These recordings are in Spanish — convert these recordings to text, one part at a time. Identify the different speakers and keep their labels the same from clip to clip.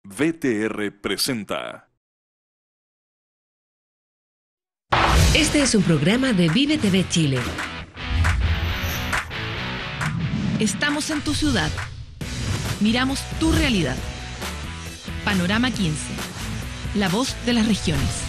Speaker 1: VTR presenta.
Speaker 2: Este es un programa de Vive TV Chile. Estamos en tu ciudad. Miramos tu realidad. Panorama 15. La voz de las regiones.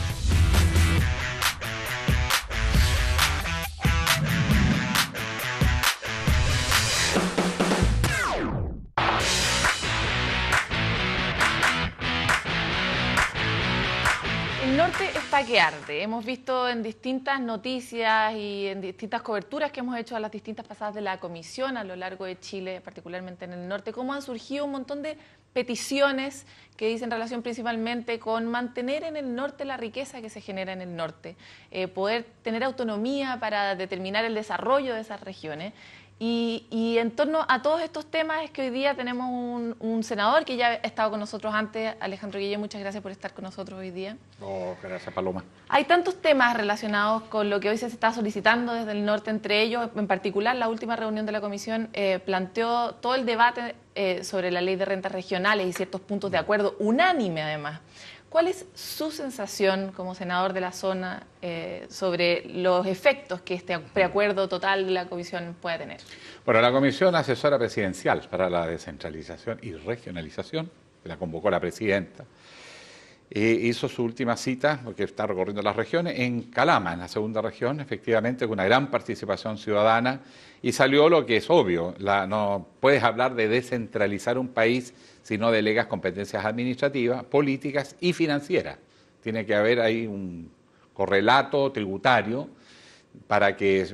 Speaker 3: El norte está que arde. Hemos visto en distintas noticias y en distintas coberturas que hemos hecho a las distintas pasadas de la comisión a lo largo de Chile, particularmente en el norte, cómo han surgido un montón de peticiones que dicen relación principalmente con mantener en el norte la riqueza que se genera en el norte, poder tener autonomía para determinar el desarrollo de esas regiones. Y en torno a todos estos temas es que hoy día tenemos un senador que ya ha estado con nosotros antes, Alejandro Guillén. Muchas gracias por estar con nosotros hoy día.
Speaker 4: Oh, gracias, Paloma.
Speaker 3: Hay tantos temas relacionados con lo que hoy se está solicitando desde el norte, entre ellos, en particular, la última reunión de la comisión planteó todo el debate sobre la ley de rentas regionales y ciertos puntos de acuerdo, unánime además. ¿Cuál es su sensación como senador de la zona sobre los efectos que este preacuerdo total de la comisión puede tener?
Speaker 4: Bueno, la Comisión Asesora Presidencial para la Descentralización y Regionalización, que la convocó la presidenta, hizo su última cita, porque está recorriendo las regiones, en Calama, en la segunda región, efectivamente, con una gran participación ciudadana, y salió lo que es obvio: no puedes hablar de descentralizar un país si no delegas competencias administrativas, políticas y financieras. Tiene que haber ahí un correlato tributario para que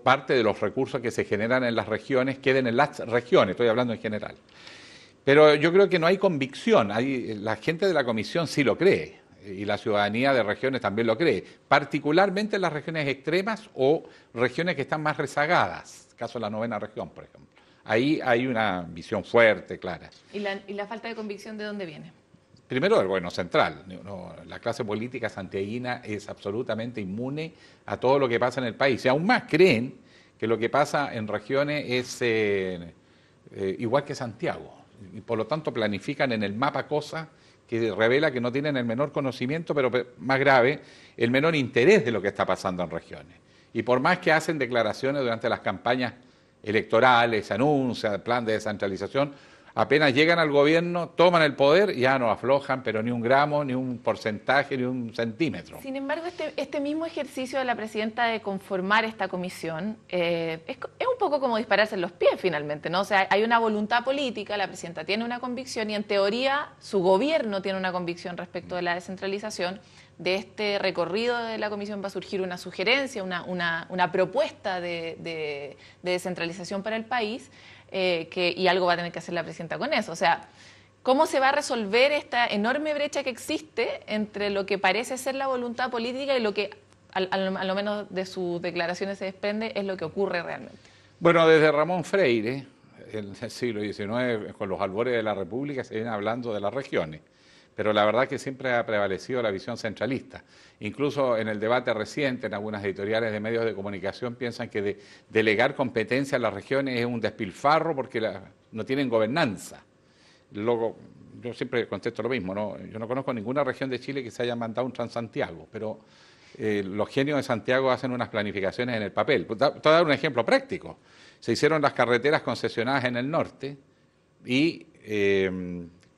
Speaker 4: parte de los recursos que se generan en las regiones queden en las regiones, estoy hablando en general. Pero yo creo que no hay convicción, la gente de la comisión sí lo cree, y la ciudadanía de regiones también lo cree, particularmente en las regiones extremas o regiones que están más rezagadas, caso de la novena región, por ejemplo. Ahí hay una visión fuerte, clara.
Speaker 3: ¿Y la falta de convicción de dónde viene?
Speaker 4: Primero del gobierno central. La clase política santiaguina es absolutamente inmune a todo lo que pasa en el país. Y aún más creen que lo que pasa en regiones es igual que Santiago. Y por lo tanto planifican en el mapa cosas que revela que no tienen el menor conocimiento, pero más grave, el menor interés de lo que está pasando en regiones. Y por más que hacen declaraciones durante las campañas electorales, anuncian el plan de descentralización, apenas llegan al gobierno, toman el poder y ya no aflojan, pero ni un gramo, ni un porcentaje, ni un centímetro.
Speaker 3: Sin embargo, este mismo ejercicio de la presidenta de conformar esta comisión es un poco como dispararse en los pies finalmente, ¿no? O sea, hay una voluntad política, la presidenta tiene una convicción y en teoría su gobierno tiene una convicción respecto de la descentralización. De este recorrido de la comisión va a surgir una sugerencia, una propuesta de descentralización para el país, y algo va a tener que hacer la presidenta con eso. O sea, ¿cómo se va a resolver esta enorme brecha que existe entre lo que parece ser la voluntad política y lo que, a lo menos de sus declaraciones se desprende, es lo que ocurre realmente?
Speaker 4: Bueno, desde Ramón Freire, en el siglo XIX, con los albores de la República, se viene hablando de las regiones. Pero la verdad que siempre ha prevalecido la visión centralista. Incluso en el debate reciente, en algunas editoriales de medios de comunicación, piensan que delegar competencia a las regiones es un despilfarro porque no tienen gobernanza. Luego, yo siempre contesto lo mismo, ¿no? Yo no conozco ninguna región de Chile que se haya mandado un Transantiago, pero los genios de Santiago hacen unas planificaciones en el papel. Te voy a dar un ejemplo práctico. Se hicieron las carreteras concesionadas en el norte y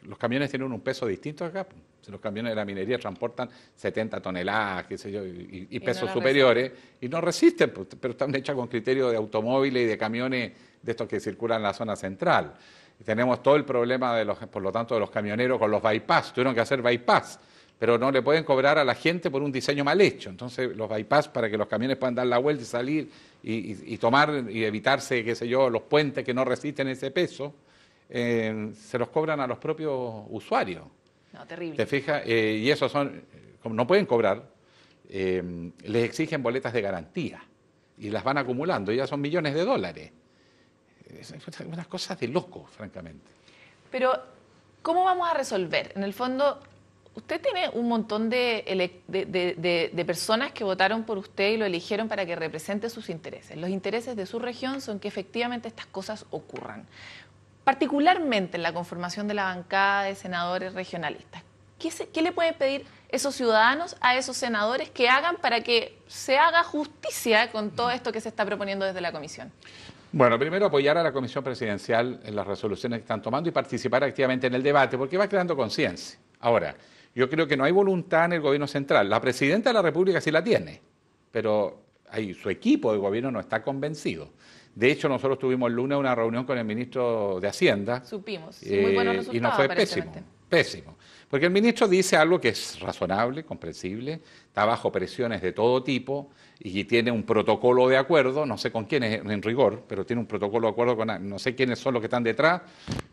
Speaker 4: los camiones tienen un peso distinto acá. Los camiones de la minería transportan 70 toneladas, qué sé yo, y pesos
Speaker 3: no
Speaker 4: superiores, y no resisten, pero están hechas con criterio de automóviles y de camiones de estos que circulan en la zona central. Y tenemos todo el problema, por lo tanto, de los camioneros con los bypass. Tuvieron que hacer bypass, pero no le pueden cobrar a la gente por un diseño mal hecho. Entonces, los bypass, para que los camiones puedan dar la vuelta y salir y tomar y evitarse, qué sé yo, los puentes que no resisten ese peso, se los cobran a los propios usuarios.
Speaker 3: No, terrible.
Speaker 4: ¿Te fijas? Y esos como no pueden cobrar, les exigen boletas de garantía y las van acumulando, ya son millones de dólares. Son unas cosas de locos, francamente.
Speaker 3: Pero, ¿cómo vamos a resolver? En el fondo, usted tiene un montón de personas que votaron por usted y lo eligieron para que represente sus intereses. Los intereses de su región son que efectivamente estas cosas ocurran. particularmente en la conformación de la bancada de senadores regionalistas. ¿Qué le pueden pedir esos ciudadanos a esos senadores que hagan para que se haga justicia con todo esto que se está proponiendo desde la comisión?
Speaker 4: Bueno, primero apoyar a la Comisión Presidencial en las resoluciones que están tomando y participar activamente en el debate, porque va creando conciencia. Ahora, yo creo que no hay voluntad en el gobierno central. La presidenta de la República sí la tiene, pero su equipo de gobierno no está convencido. De hecho, nosotros tuvimos el lunes una reunión con el ministro de Hacienda.
Speaker 3: Supimos, muy buenos resultados,
Speaker 4: y nos fue pésimo, pésimo. Porque el ministro dice algo que es razonable, comprensible, está bajo presiones de todo tipo y tiene un protocolo de acuerdo, no sé con quién es en rigor, pero tiene un protocolo de acuerdo con, no sé quiénes son los que están detrás,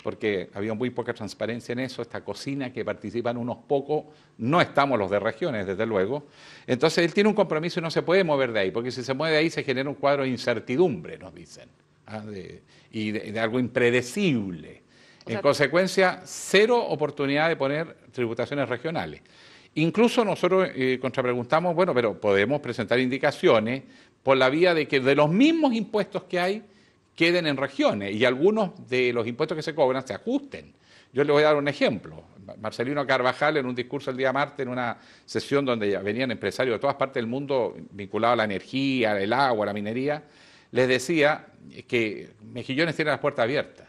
Speaker 4: porque había muy poca transparencia en eso, esta cocina que participan unos pocos, no estamos los de regiones, desde luego. Entonces él tiene un compromiso y no se puede mover de ahí, porque si se mueve de ahí se genera un cuadro de incertidumbre, nos dicen, y de algo impredecible. En consecuencia, cero oportunidad de poner tributaciones regionales. Incluso nosotros contrapreguntamos, bueno, pero podemos presentar indicaciones por la vía de que de los mismos impuestos que hay queden en regiones y algunos de los impuestos que se cobran se ajusten. Yo le voy a dar un ejemplo. Marcelino Carvajal, en un discurso el día martes, en una sesión donde ya venían empresarios de todas partes del mundo vinculados a la energía, el agua, la minería, les decía que Mejillones tiene las puertas abiertas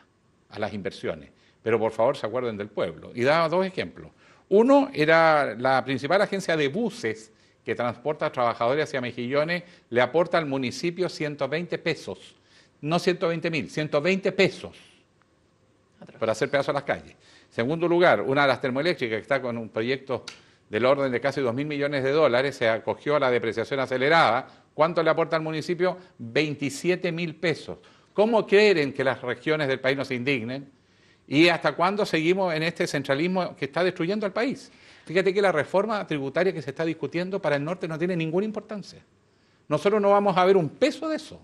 Speaker 4: a las inversiones, pero por favor se acuerden del pueblo. Y daba dos ejemplos. Uno era la principal agencia de buses que transporta a trabajadores hacia Mejillones, le aporta al municipio 120 pesos, no 120.000, 120 pesos para hacer pedazos a las calles. En segundo lugar, una de las termoeléctricas que está con un proyecto del orden de casi 2.000 millones de dólares, se acogió a la depreciación acelerada. ¿Cuánto le aporta al municipio? 27.000 pesos. ¿Cómo quieren que las regiones del país no se indignen? ¿Y hasta cuándo seguimos en este centralismo que está destruyendo al país? Fíjate que la reforma tributaria que se está discutiendo para el norte no tiene ninguna importancia. Nosotros no vamos a ver un peso de eso.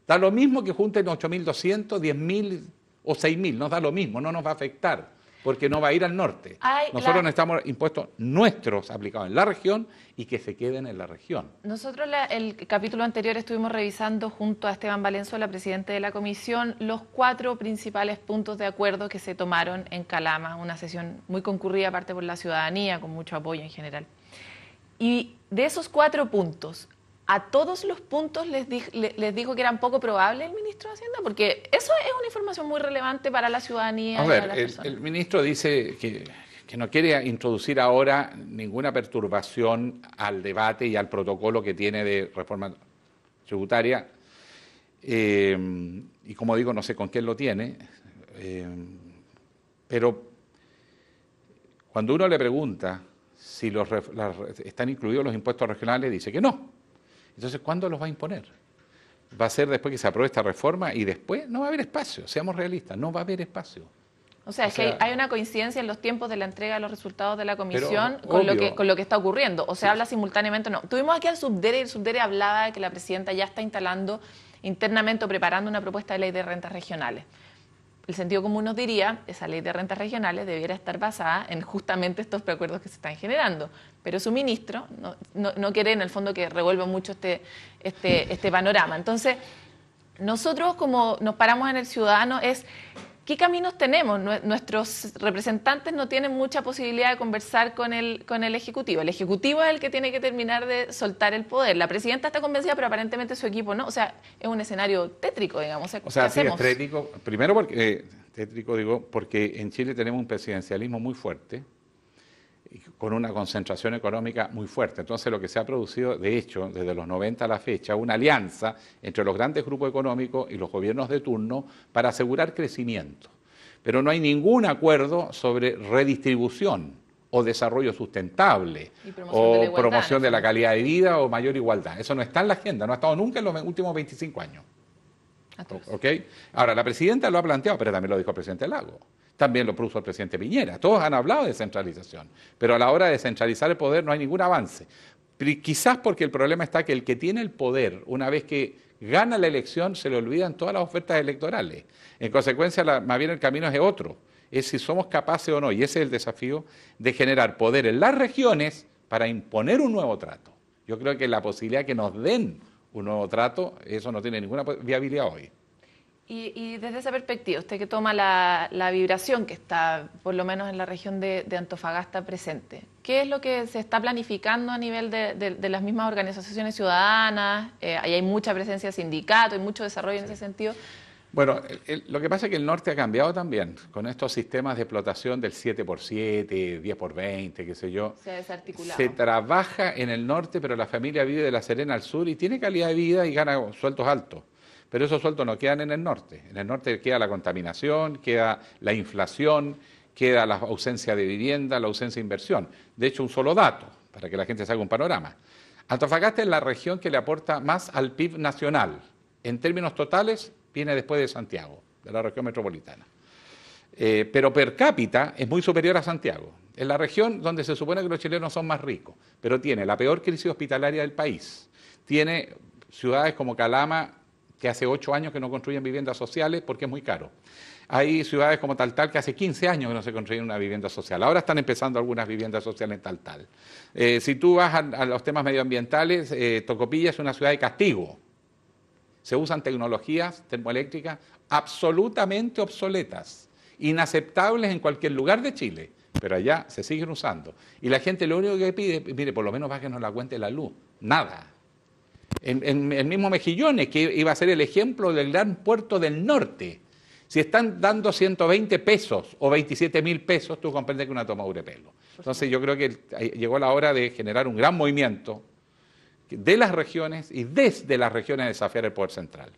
Speaker 4: Da lo mismo que junten 8.200, 10.000 o 6.000, nos da lo mismo, no nos va a afectar, porque no va a ir al norte. Nosotros necesitamos impuestos nuestros aplicados en la región y que se queden en la región.
Speaker 3: Nosotros el capítulo anterior estuvimos revisando junto a Esteban Valenzuela, presidente de la comisión, los 4 principales puntos de acuerdo que se tomaron en Calama, una sesión muy concurrida aparte por la ciudadanía, con mucho apoyo en general. Y de esos 4 puntos, ¿a todos los puntos les dijo que eran poco probables el ministro de Hacienda? Porque eso es una información muy relevante para la ciudadanía y para las personas.
Speaker 4: El ministro dice que no quiere introducir ahora ninguna perturbación al debate y al protocolo que tiene de reforma tributaria. Y como digo, no sé con quién lo tiene, pero cuando uno le pregunta si están incluidos los impuestos regionales, dice que no. Entonces, ¿cuándo los va a imponer? ¿Va a ser después que se apruebe esta reforma y después? No va a haber espacio, seamos realistas, no va a haber espacio.
Speaker 3: O sea, es que hay una coincidencia en los tiempos de la entrega de los resultados de la comisión con lo que está ocurriendo. O se habla simultáneamente o no. Tuvimos aquí al Subdere y el Subdere hablaba de que la presidenta ya está instalando internamente o preparando una propuesta de ley de rentas regionales. El sentido común nos diría, esa ley de rentas regionales debiera estar basada en justamente estos preacuerdos que se están generando. Pero su ministro no quiere en el fondo que revuelva mucho este panorama. Entonces, nosotros como nos paramos en el ciudadano es, ¿qué caminos tenemos? Nuestros representantes no tienen mucha posibilidad de conversar con el Ejecutivo. El Ejecutivo es el que tiene que terminar de soltar el poder. La presidenta está convencida, pero aparentemente su equipo no. O sea, es un escenario tétrico, digamos.
Speaker 4: O sea, sí, es tétrico. Primero, porque en Chile tenemos un presidencialismo muy fuerte, con una concentración económica muy fuerte. Entonces, lo que se ha producido, de hecho, desde los 90 a la fecha, una alianza entre los grandes grupos económicos y los gobiernos de turno para asegurar crecimiento. Pero no hay ningún acuerdo sobre redistribución o desarrollo sustentable o promoción de la calidad de vida o mayor igualdad. Eso no está en la agenda, no ha estado nunca en los últimos 25 años. ¿Okay? Ahora, la presidenta lo ha planteado, pero también lo dijo el presidente Lago. También lo propuso el presidente Piñera. Todos han hablado de descentralización, pero a la hora de descentralizar el poder no hay ningún avance. Quizás porque el problema está que el que tiene el poder, una vez que gana la elección, se le olvidan todas las ofertas electorales. En consecuencia, más bien el camino es otro. Es si somos capaces o no, y ese es el desafío, de generar poder en las regiones para imponer un nuevo trato. Yo creo que la posibilidad que nos den un nuevo trato, eso no tiene ninguna viabilidad hoy.
Speaker 3: Y desde esa perspectiva, usted que toma la vibración que está, por lo menos en la región de Antofagasta, presente, ¿qué es lo que se está planificando a nivel de las mismas organizaciones ciudadanas? Ahí hay mucha presencia de sindicatos, hay mucho desarrollo en ese sentido.
Speaker 4: Bueno, lo que pasa es que el norte ha cambiado también, con estos sistemas de explotación del 7x7, 10x20, qué sé yo.
Speaker 3: Se ha desarticulado.
Speaker 4: Se trabaja en el norte, pero la familia vive de La Serena al sur y tiene calidad de vida y gana sueldos altos. Pero esos sueldos no quedan en el norte. En el norte queda la contaminación, queda la inflación, queda la ausencia de vivienda, la ausencia de inversión. De hecho, un solo dato, para que la gente se haga un panorama. Antofagasta es la región que le aporta más al PIB nacional. En términos totales, viene después de Santiago, de la región metropolitana. Pero per cápita es muy superior a Santiago. Es la región donde se supone que los chilenos son más ricos, pero tiene la peor crisis hospitalaria del país. Tiene ciudades como Calama, que hace 8 años que no construyen viviendas sociales porque es muy caro. Hay ciudades como Taltal que hace 15 años que no se construyen una vivienda social. Ahora están empezando algunas viviendas sociales en Taltal. Si tú vas a los temas medioambientales, Tocopilla es una ciudad de castigo. Se usan tecnologías termoeléctricas absolutamente obsoletas, inaceptables en cualquier lugar de Chile, pero allá se siguen usando. Y la gente lo único que pide, mire, por lo menos bájenos la cuenta de la luz. Nada. En el mismo Mejillones, que iba a ser el ejemplo del gran puerto del norte. Si están dando 120 pesos o 27.000 pesos, tú comprendes que una tomadura de pelo. Entonces yo creo que llegó la hora de generar un gran movimiento de las regiones y desde las regiones desafiar el poder central.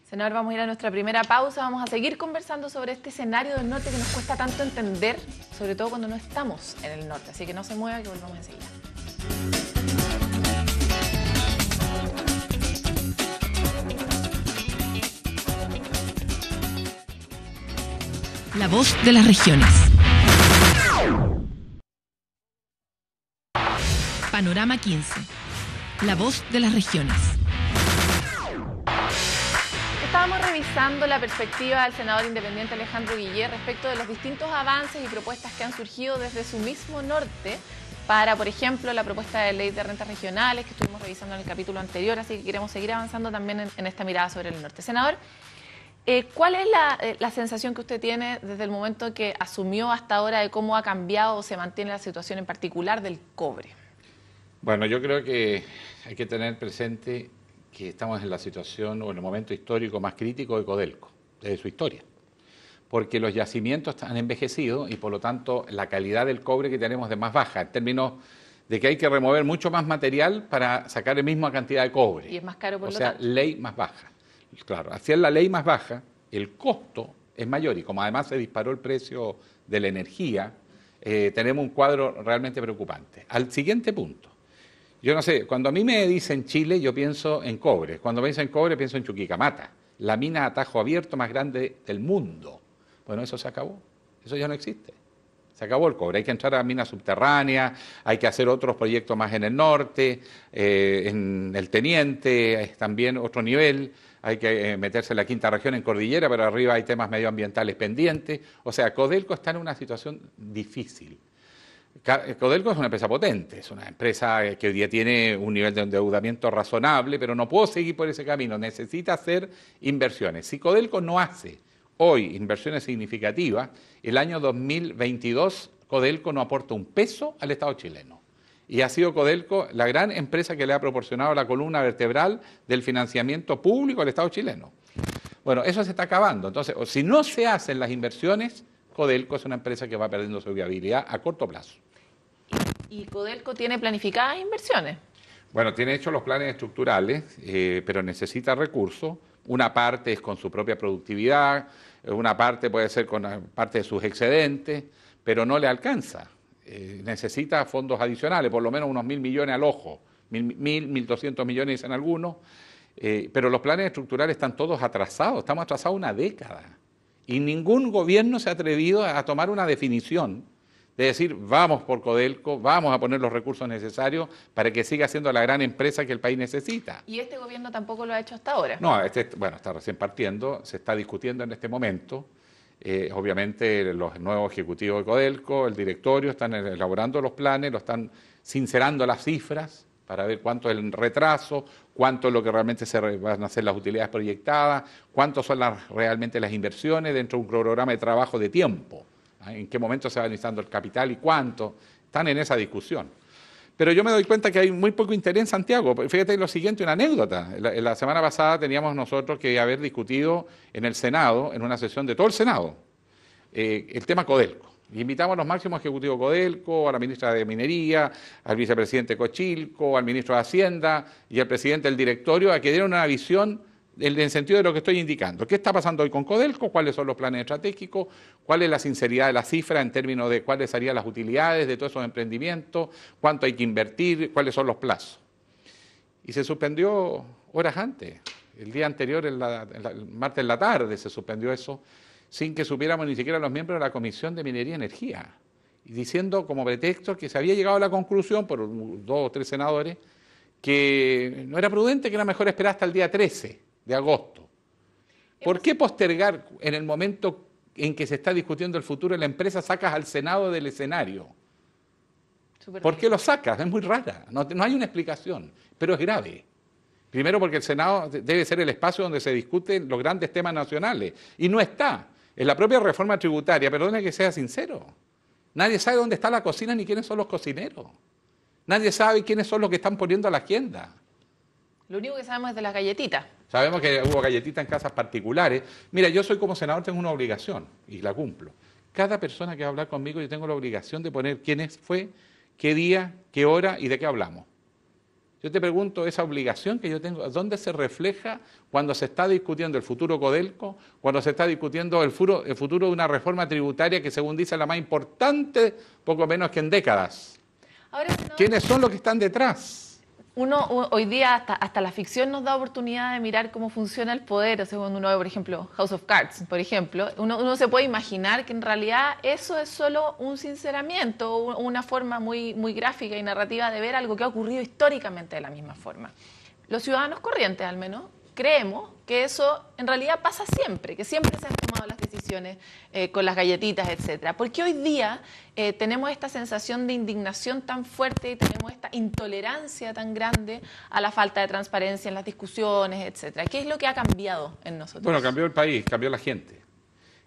Speaker 3: Senador, vamos a ir a nuestra primera pausa. Vamos a seguir conversando sobre este escenario del norte que nos cuesta tanto entender, sobre todo cuando no estamos en el norte. Así que no se mueva, que volvamos enseguida.
Speaker 2: La voz de las regiones. Panorama 15. La voz de las regiones.
Speaker 3: Estábamos revisando la perspectiva del senador independiente Alejandro Guillet respecto de los distintos avances y propuestas que han surgido desde su mismo norte para, por ejemplo, la propuesta de ley de rentas regionales que estuvimos revisando en el capítulo anterior, así que queremos seguir avanzando también en esta mirada sobre el norte. Senador, ¿cuál es la sensación que usted tiene desde el momento que asumió hasta ahora de cómo ha cambiado o se mantiene la situación en particular del cobre?
Speaker 4: Bueno, yo creo que hay que tener presente que estamos en la situación o en el momento histórico más crítico de Codelco, de su historia. Porque los yacimientos han envejecido y por lo tanto la calidad del cobre que tenemos es más baja, en términos de que hay que remover mucho más material para sacar la misma cantidad de cobre.
Speaker 3: Y es más caro por lo
Speaker 4: tanto. O sea, ley más baja. Claro, hacia la ley más baja, el costo es mayor y como además se disparó el precio de la energía, tenemos un cuadro realmente preocupante. Al siguiente punto, yo no sé, cuando a mí me dicen Chile, yo pienso en cobre. Cuando me dicen cobre, pienso en Chuquicamata, la mina a tajo abierto más grande del mundo. Bueno, eso se acabó, eso ya no existe. Se acabó el cobre, hay que entrar a minas subterráneas, hay que hacer otros proyectos más en el norte, en el Teniente, es también otro nivel, hay que meterse en la quinta región, en Cordillera, pero arriba hay temas medioambientales pendientes. O sea, Codelco está en una situación difícil. Codelco es una empresa potente, es una empresa que hoy día tiene un nivel de endeudamiento razonable, pero no puedo seguir por ese camino, necesita hacer inversiones. Si Codelco no hace hoy inversiones significativas, el año 2022 Codelco no aporta un peso al Estado chileno. Y ha sido Codelco la gran empresa que le ha proporcionado la columna vertebral del financiamiento público al Estado chileno. Bueno, eso se está acabando. Entonces, si no se hacen las inversiones, Codelco es una empresa que va perdiendo su viabilidad a corto plazo.
Speaker 3: ¿Y Codelco tiene planificadas inversiones?
Speaker 4: Bueno, tiene hechos los planes estructurales, pero necesita recursos. Una parte es con su propia productividad, una parte puede ser con parte de sus excedentes, pero no le alcanza. Necesita fondos adicionales, por lo menos unos 1.000 millones al ojo, 1.200 millones en algunos, pero los planes estructurales están todos atrasados, estamos atrasados una década. Y ningún gobierno se ha atrevido a tomar una definición de decir, vamos por Codelco, vamos a poner los recursos necesarios para que siga siendo la gran empresa que el país necesita.
Speaker 3: ¿Y este gobierno tampoco lo ha hecho hasta ahora?
Speaker 4: No, bueno, está recién partiendo, se está discutiendo en este momento. Obviamente los nuevos ejecutivos de Codelco, el directorio, están elaborando los planes, lo están sincerando las cifras, para ver cuánto es el retraso, cuánto es lo que realmente van a ser las utilidades proyectadas, cuánto son realmente las inversiones dentro de un programa de trabajo de tiempo, en qué momento se va necesitando el capital y cuánto. Están en esa discusión. Pero yo me doy cuenta que hay muy poco interés en Santiago. Fíjate lo siguiente, una anécdota. La semana pasada teníamos nosotros que haber discutido en el Senado, en una sesión de todo el Senado, el tema Codelco. Y invitamos a los máximos ejecutivos Codelco, a la ministra de Minería, al vicepresidente Cochilco, al ministro de Hacienda y al presidente del directorio a que dieran una visión en el sentido de lo que estoy indicando. ¿Qué está pasando hoy con Codelco? ¿Cuáles son los planes estratégicos? ¿Cuál es la sinceridad de la cifra en términos de cuáles serían las utilidades de todos esos emprendimientos? ¿Cuánto hay que invertir? ¿Cuáles son los plazos? Y se suspendió horas antes. El día anterior, el martes en la tarde, se suspendió eso, sin que supiéramos ni siquiera los miembros de la Comisión de Minería y Energía, y diciendo como pretexto que se había llegado a la conclusión por 2 o 3 senadores que no era prudente, que era mejor esperar hasta el día 13 de agosto. ¿Por qué postergar en el momento en que se está discutiendo el futuro de la empresa, sacas al Senado del escenario? ¿Por qué lo sacas? Es muy rara, no hay una explicación, pero es grave. Primero porque el Senado debe ser el espacio donde se discuten los grandes temas nacionales, y no está. En la propia reforma tributaria, perdone que sea sincero, nadie sabe dónde está la cocina ni quiénes son los cocineros. Nadie sabe quiénes son los que están poniendo la agenda.
Speaker 3: Lo único que sabemos es de las galletitas.
Speaker 4: Sabemos que hubo galletitas en casas particulares. Mira, yo soy como senador, tengo una obligación, y la cumplo. Cada persona que va a hablar conmigo, yo tengo la obligación de poner quién fue, qué día, qué hora y de qué hablamos. Yo te pregunto, esa obligación que yo tengo, ¿dónde se refleja cuando se está discutiendo el futuro Codelco, cuando se está discutiendo el futuro de una reforma tributaria que, según dice, es la más importante, poco menos que en décadas? Ahora, ¿quiénes son los que están detrás?
Speaker 3: Hoy día hasta la ficción nos da oportunidad de mirar cómo funciona el poder. O sea, cuando uno ve, por ejemplo, House of Cards, por ejemplo, uno se puede imaginar que en realidad eso es solo un sinceramiento, una forma muy, muy gráfica y narrativa de ver algo que ha ocurrido históricamente de la misma forma. Los ciudadanos corrientes, al menos, creemos que eso en realidad pasa siempre, que siempre se han tomado las decisiones con las galletitas, etcétera. Porque hoy día tenemos esta sensación de indignación tan fuerte y tenemos esta intolerancia tan grande a la falta de transparencia en las discusiones, etcétera. ¿Qué es lo que ha cambiado en nosotros?
Speaker 4: Bueno, cambió el país, cambió la gente.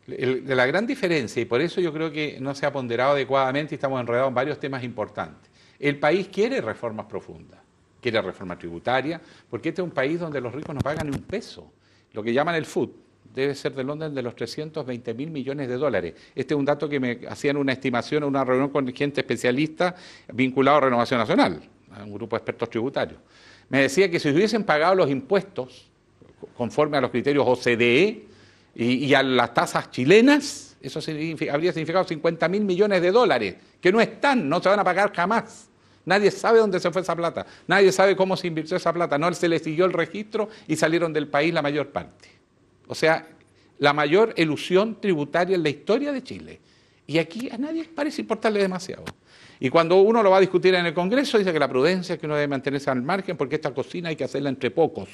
Speaker 4: De la gran diferencia, y por eso yo creo que no se ha ponderado adecuadamente y estamos enredados en varios temas importantes. El país quiere reformas profundas. Quiere reforma tributaria, porque este es un país donde los ricos no pagan ni un peso. Lo que llaman el FUD debe ser del orden de los 320.000 millones de dólares. Este es un dato que me hacían una estimación en una reunión con gente especialista vinculado a Renovación Nacional, a un grupo de expertos tributarios. Me decía que si hubiesen pagado los impuestos conforme a los criterios OCDE y a las tasas chilenas, eso habría significado 50.000 millones de dólares, que no están, no se van a pagar jamás. Nadie sabe dónde se fue esa plata, nadie sabe cómo se invirtió esa plata, no se le siguió el registro y salieron del país la mayor parte. O sea, la mayor elusión tributaria en la historia de Chile. Y aquí a nadie parece importarle demasiado. Y cuando uno lo va a discutir en el Congreso, dice que la prudencia es que uno debe mantenerse al margen porque esta cocina hay que hacerla entre pocos.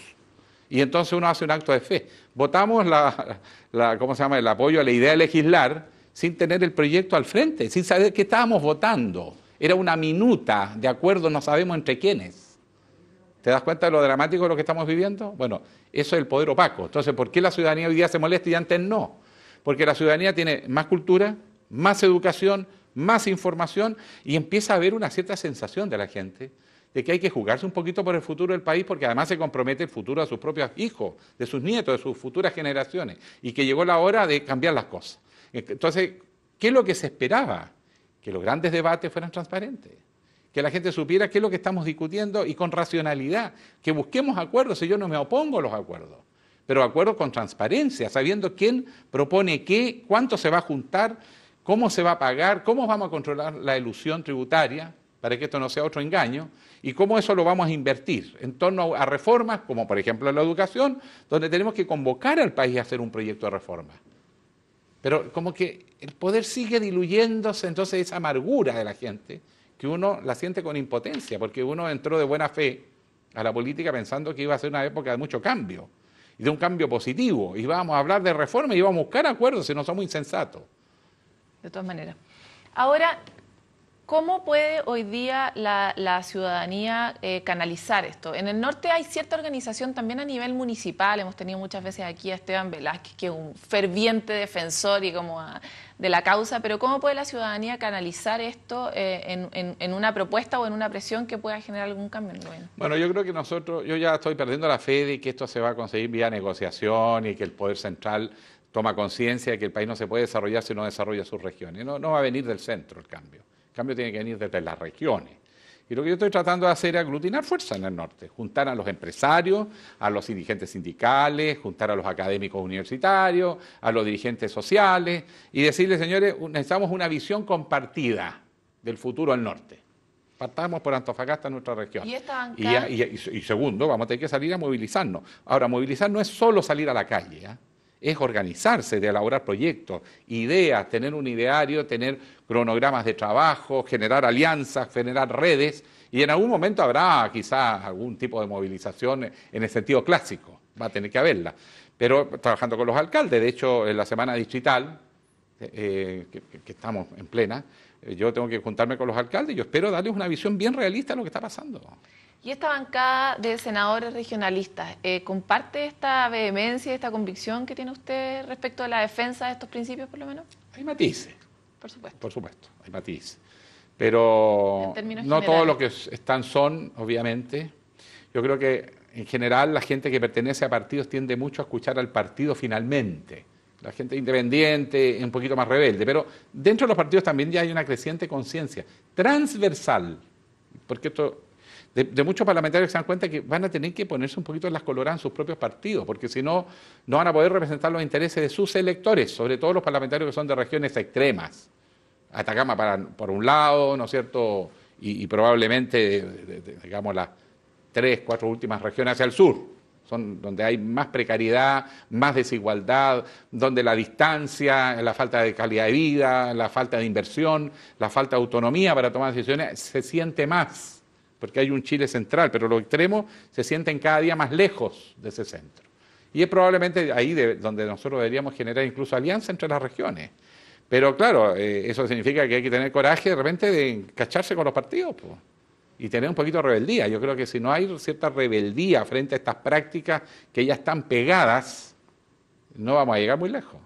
Speaker 4: Y entonces uno hace un acto de fe. Votamos el apoyo a la idea de legislar sin tener el proyecto al frente, sin saber qué estábamos votando. Era una minuta de acuerdo, no sabemos entre quiénes. ¿Te das cuenta de lo dramático de lo que estamos viviendo? Bueno, eso es el poder opaco. Entonces, ¿por qué la ciudadanía hoy día se molesta y antes no? Porque la ciudadanía tiene más cultura, más educación, más información y empieza a haber una cierta sensación de la gente de que hay que jugarse un poquito por el futuro del país porque además se compromete el futuro de sus propios hijos, de sus nietos, de sus futuras generaciones y que llegó la hora de cambiar las cosas. Entonces, ¿qué es lo que se esperaba? Que los grandes debates fueran transparentes, que la gente supiera qué es lo que estamos discutiendo y con racionalidad, que busquemos acuerdos, y yo no me opongo a los acuerdos, pero acuerdos con transparencia, sabiendo quién propone qué, cuánto se va a juntar, cómo se va a pagar, cómo vamos a controlar la elusión tributaria, para que esto no sea otro engaño, y cómo eso lo vamos a invertir en torno a reformas, como por ejemplo en la educación, donde tenemos que convocar al país a hacer un proyecto de reforma. Pero como que el poder sigue diluyéndose, entonces esa amargura de la gente, que uno la siente con impotencia, porque uno entró de buena fe a la política pensando que iba a ser una época de mucho cambio, y de un cambio positivo, y íbamos a hablar de reforma y íbamos a buscar acuerdos, si no somos insensatos.
Speaker 3: De todas maneras. Ahora, ¿Cómo puede hoy día la ciudadanía canalizar esto? En el norte hay cierta organización también a nivel municipal. Hemos tenido muchas veces aquí a Esteban Velázquez, que es un ferviente defensor y de la causa, pero ¿cómo puede la ciudadanía canalizar esto en una propuesta o en una presión que pueda generar algún cambio en el gobierno?
Speaker 4: Bueno, yo creo que yo ya estoy perdiendo la fe de que esto se va a conseguir vía negociación y que el Poder Central toma conciencia de que el país no se puede desarrollar si no desarrolla sus regiones. No va a venir del centro el cambio. El cambio tiene que venir desde las regiones. Y lo que yo estoy tratando de hacer es aglutinar fuerza en el norte, juntar a los empresarios, a los dirigentes sindicales, juntar a los académicos universitarios, a los dirigentes sociales y decirles, señores, necesitamos una visión compartida del futuro del norte. Partamos por Antofagasta, nuestra región. Y segundo, vamos a tener que salir a movilizarnos. Ahora, movilizar no es solo salir a la calle, ¿eh? Es organizarse, de elaborar proyectos, ideas, tener un ideario, tener cronogramas de trabajo, generar alianzas, generar redes, y en algún momento habrá quizás algún tipo de movilización en el sentido clásico, va a tener que haberla, pero trabajando con los alcaldes. De hecho, en la semana distrital, que estamos en plena, yo tengo que juntarme con los alcaldes y yo espero darles una visión bien realista de lo que está pasando.
Speaker 3: Y esta bancada de senadores regionalistas, ¿comparte esta vehemencia, esta convicción que tiene usted respecto a la defensa de estos principios, por lo menos?
Speaker 4: Hay matices.
Speaker 3: Por supuesto.
Speaker 4: Por supuesto, hay matices. Pero no todos los que están son, obviamente. Yo creo que en general la gente que pertenece a partidos tiende mucho a escuchar al partido finalmente. La gente independiente, un poquito más rebelde. Pero dentro de los partidos también ya hay una creciente conciencia transversal. Porque esto... De muchos parlamentarios se dan cuenta que van a tener que ponerse un poquito en las coloradas en sus propios partidos, porque si no, no van a poder representar los intereses de sus electores, sobre todo los parlamentarios que son de regiones extremas. Atacama por un lado, ¿no es cierto?, y probablemente, digamos, las 3, 4 últimas regiones hacia el sur, son donde hay más precariedad, más desigualdad, donde la distancia, la falta de calidad de vida, la falta de inversión, la falta de autonomía para tomar decisiones, se siente más. Porque hay un Chile central, pero los extremos se sienten cada día más lejos de ese centro. Y es probablemente ahí donde nosotros deberíamos generar incluso alianza entre las regiones. Pero claro, eso significa que hay que tener coraje de repente de encacharse con los partidos, pues, y tener un poquito de rebeldía. Yo creo que si no hay cierta rebeldía frente a estas prácticas que ya están pegadas, no vamos a llegar muy lejos.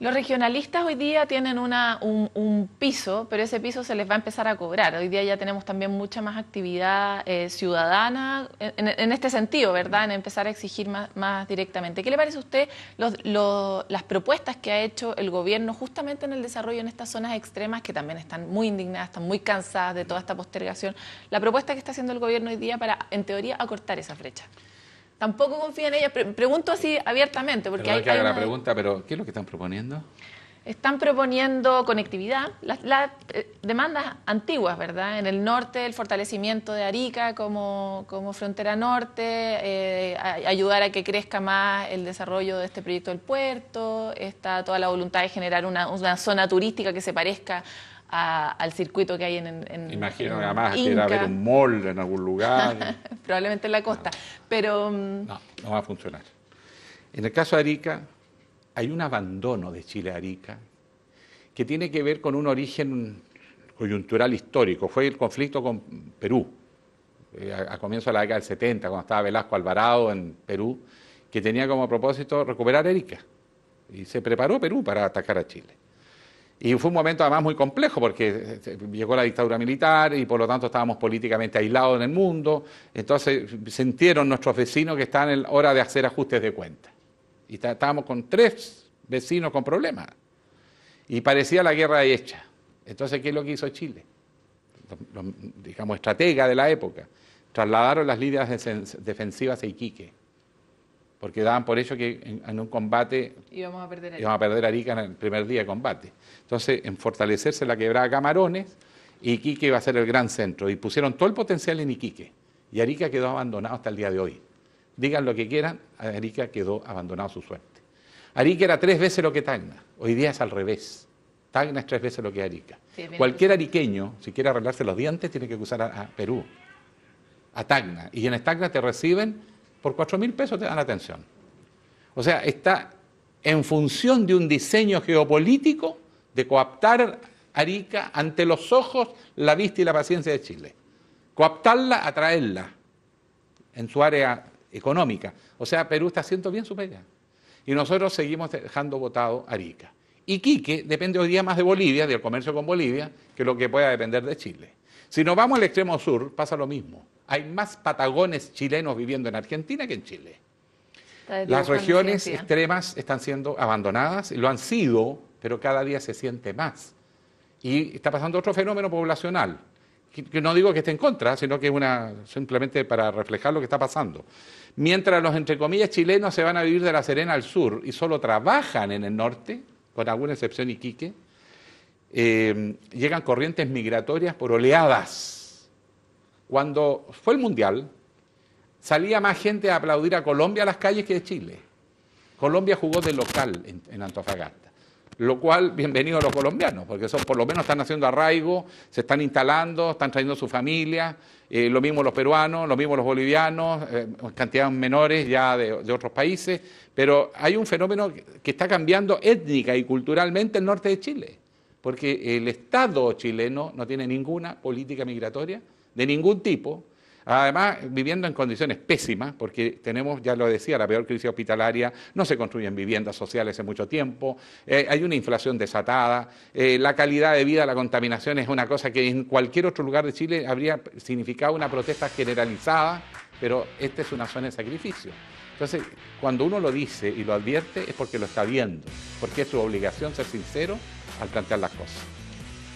Speaker 3: Los regionalistas hoy día tienen un piso, pero ese piso se les va a empezar a cobrar. Hoy día ya tenemos también mucha más actividad ciudadana en este sentido, ¿verdad? En empezar a exigir más directamente. ¿Qué le parece a usted las propuestas que ha hecho el gobierno justamente en el desarrollo en estas zonas extremas que también están muy indignadas, están muy cansadas de toda esta postergación? La propuesta que está haciendo el gobierno hoy día para, en teoría, acortar esa brecha. Tampoco confía en ella. Pregunto así abiertamente. Porque
Speaker 4: hay que haga la pregunta, pero ¿qué es lo que están proponiendo?
Speaker 3: Están proponiendo conectividad, las demandas antiguas, ¿verdad? En el norte, el fortalecimiento de Arica como frontera norte, ayudar a que crezca más el desarrollo de este proyecto del puerto, está toda la voluntad de generar una zona turística que se parezca al circuito que hay en
Speaker 4: Imagino que además ir a ver un mall en algún lugar.
Speaker 3: Probablemente en la costa, pero...
Speaker 4: No va a funcionar. En el caso de Arica, hay un abandono de Chile a Arica que tiene que ver con un origen coyuntural histórico. Fue el conflicto con Perú, a comienzos de la década del 70, cuando estaba Velasco Alvarado en Perú, que tenía como propósito recuperar Arica. Y se preparó Perú para atacar a Chile. Y fue un momento además muy complejo porque llegó la dictadura militar y por lo tanto estábamos políticamente aislados en el mundo. Entonces sintieron nuestros vecinos que estaban en hora de hacer ajustes de cuentas. Y estábamos con 3 vecinos con problemas. Y parecía la guerra hecha. Entonces, ¿qué es lo que hizo Chile? Los digamos, estrategas de la época trasladaron las líneas defensivas a Iquique. Porque daban por hecho que en un combate íbamos a perder Arica en el primer día de combate. Entonces, en fortalecerse la quebrada Camarones, Iquique iba a ser el gran centro. Y pusieron todo el potencial en Iquique. Y Arica quedó abandonado hasta el día de hoy. Digan lo que quieran, Arica quedó abandonado a su suerte. Arica era 3 veces lo que Tacna. Hoy día es al revés. Tacna es 3 veces lo que Arica. Sí, cualquier ariqueño, si quiere arreglarse los dientes, tiene que cruzar a Perú, a Tacna. Y en Tacna te reciben... Por 4.000 pesos te dan atención. O sea, está en función de un diseño geopolítico de coaptar Arica ante los ojos, la vista y la paciencia de Chile. Cooptarla, atraerla en su área económica. O sea, Perú está haciendo bien su pega. Y nosotros seguimos dejando votado Arica. Iquique depende hoy día más de Bolivia, del comercio con Bolivia, que lo que pueda depender de Chile. Si nos vamos al extremo sur, pasa lo mismo. Hay más patagones chilenos viviendo en Argentina que en Chile. Las regiones extremas están siendo abandonadas, y lo han sido, pero cada día se siente más. Y está pasando otro fenómeno poblacional, que no digo que esté en contra, sino que es simplemente para reflejar lo que está pasando. Mientras los, entre comillas, chilenos se van a vivir de La Serena al sur y solo trabajan en el norte, con alguna excepción Iquique, llegan corrientes migratorias por oleadas. Cuando fue el Mundial, salía más gente a aplaudir a Colombia a las calles que de Chile. Colombia jugó de local en Antofagasta. Lo cual, bienvenido a los colombianos, porque por lo menos están haciendo arraigo, se están instalando, están trayendo su familia, lo mismo los peruanos, lo mismo los bolivianos, cantidades menores ya de otros países, pero hay un fenómeno que está cambiando étnica y culturalmente el norte de Chile, porque el Estado chileno no tiene ninguna política migratoria de ningún tipo. Además, viviendo en condiciones pésimas, porque tenemos, ya lo decía, la peor crisis hospitalaria, no se construyen viviendas sociales hace mucho tiempo, hay una inflación desatada, la calidad de vida, la contaminación es una cosa que en cualquier otro lugar de Chile habría significado una protesta generalizada, pero esta es una zona de sacrificio. Entonces, cuando uno lo dice y lo advierte es porque lo está viendo, porque es su obligación ser sincero al plantear las cosas.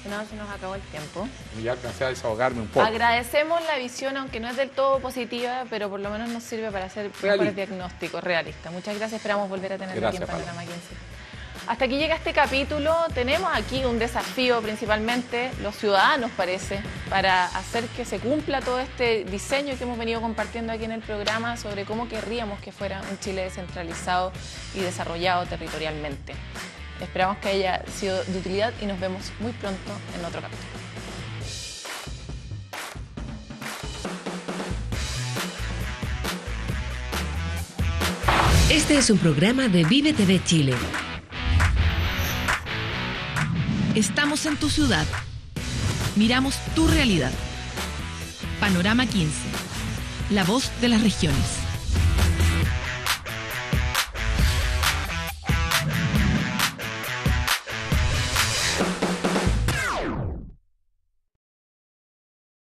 Speaker 3: No, se nos acabó el tiempo.
Speaker 4: Ya alcancé a desahogarme un poco.
Speaker 3: Agradecemos la visión, aunque no es del todo positiva, pero por lo menos nos sirve para hacer mejores diagnósticos realistas. Muchas gracias, esperamos volver a tenerlo aquí en Panorama 15. Hasta aquí llega este capítulo. Tenemos aquí un desafío, principalmente los ciudadanos, parece, para hacer que se cumpla todo este diseño que hemos venido compartiendo aquí en el programa sobre cómo querríamos que fuera un Chile descentralizado y desarrollado territorialmente. Esperamos que haya sido de utilidad y nos vemos muy pronto en otro capítulo.
Speaker 5: Este es un programa de Vive TV Chile.
Speaker 2: Estamos en tu ciudad. Miramos tu realidad. Panorama 15. La voz de las regiones.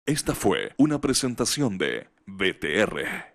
Speaker 1: Esta fue una presentación de BTR.